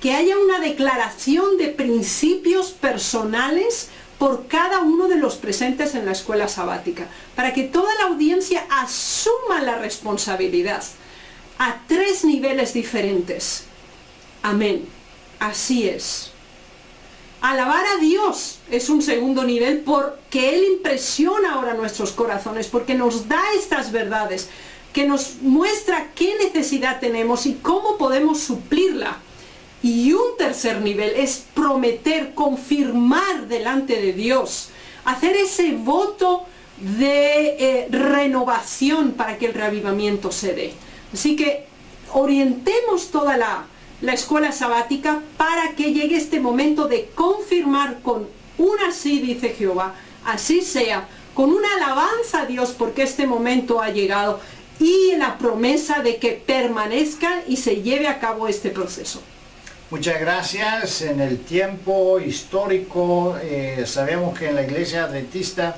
que haya una declaración de principios personales por cada uno de los presentes en la escuela sabática, para que toda la audiencia asuma la responsabilidad a 3 niveles diferentes. Amén. Así es. Alabar a Dios es un segundo nivel porque Él impresiona ahora nuestros corazones, porque nos da estas verdades, que nos muestra qué necesidad tenemos y cómo podemos suplirla. Y un tercer nivel es prometer, confirmar delante de Dios, hacer ese voto de renovación para que el reavivamiento se dé. Así que orientemos toda la escuela sabática para que llegue este momento de confirmar con un así dice Jehová, así sea, con una alabanza a Dios porque este momento ha llegado y la promesa de que permanezca y se lleve a cabo este proceso. Muchas gracias. En el tiempo histórico, sabemos que en la Iglesia Adventista,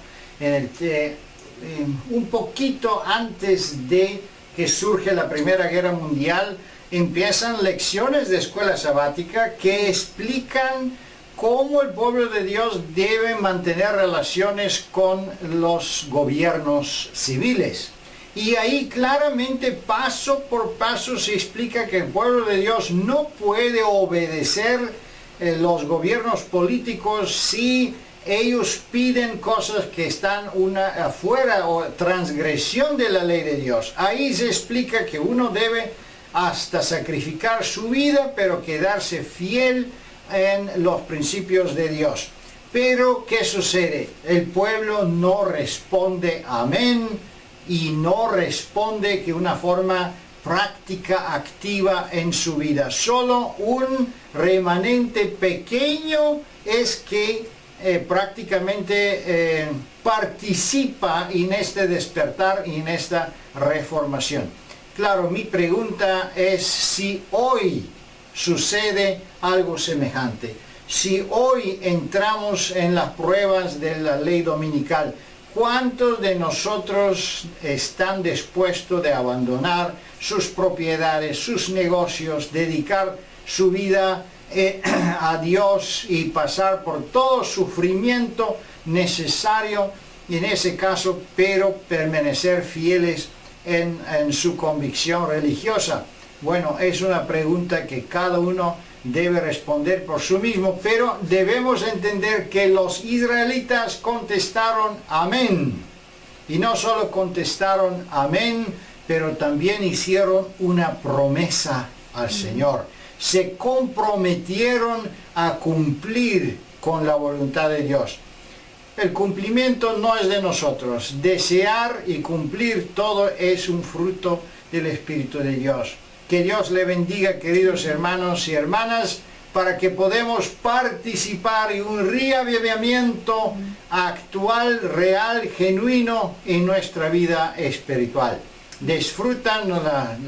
un poquito antes de que surge la Primera Guerra Mundial, empiezan lecciones de escuela sabática que explican cómo el pueblo de Dios debe mantener relaciones con los gobiernos civiles. Y ahí claramente, paso por paso, se explica que el pueblo de Dios no puede obedecer los gobiernos políticos si ellos piden cosas que están afuera o transgresión de la ley de Dios. Ahí se explica que uno debe hasta sacrificar su vida, pero quedarse fiel en los principios de Dios. Pero, ¿qué sucede? El pueblo no responde amén y no responde de una forma práctica, activa en su vida. Solo un remanente pequeño es que prácticamente participa en este despertar y en esta reformación. Claro, mi pregunta es si hoy sucede algo semejante. Si hoy entramos en las pruebas de la ley dominical, ¿cuántos de nosotros están dispuestos de abandonar sus propiedades, sus negocios, dedicar su vida a Dios y pasar por todo sufrimiento necesario en ese caso, pero permanecer fieles en su convicción religiosa? Bueno, es una pregunta que cada uno debe responder por sí mismo, pero debemos entender que los israelitas contestaron amén. Y no solo contestaron amén, pero también hicieron una promesa al Señor. Se comprometieron a cumplir con la voluntad de Dios. El cumplimiento no es de nosotros. Desear y cumplir todo es un fruto del Espíritu de Dios. Que Dios le bendiga, queridos hermanos y hermanas, para que podamos participar en un reavivamiento actual, real, genuino en nuestra vida espiritual. Disfrutan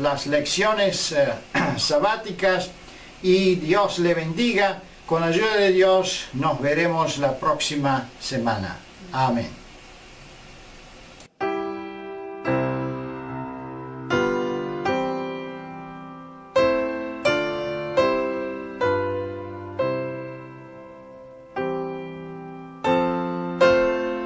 las lecciones sabáticas y Dios le bendiga. Con la ayuda de Dios nos veremos la próxima semana. Amén.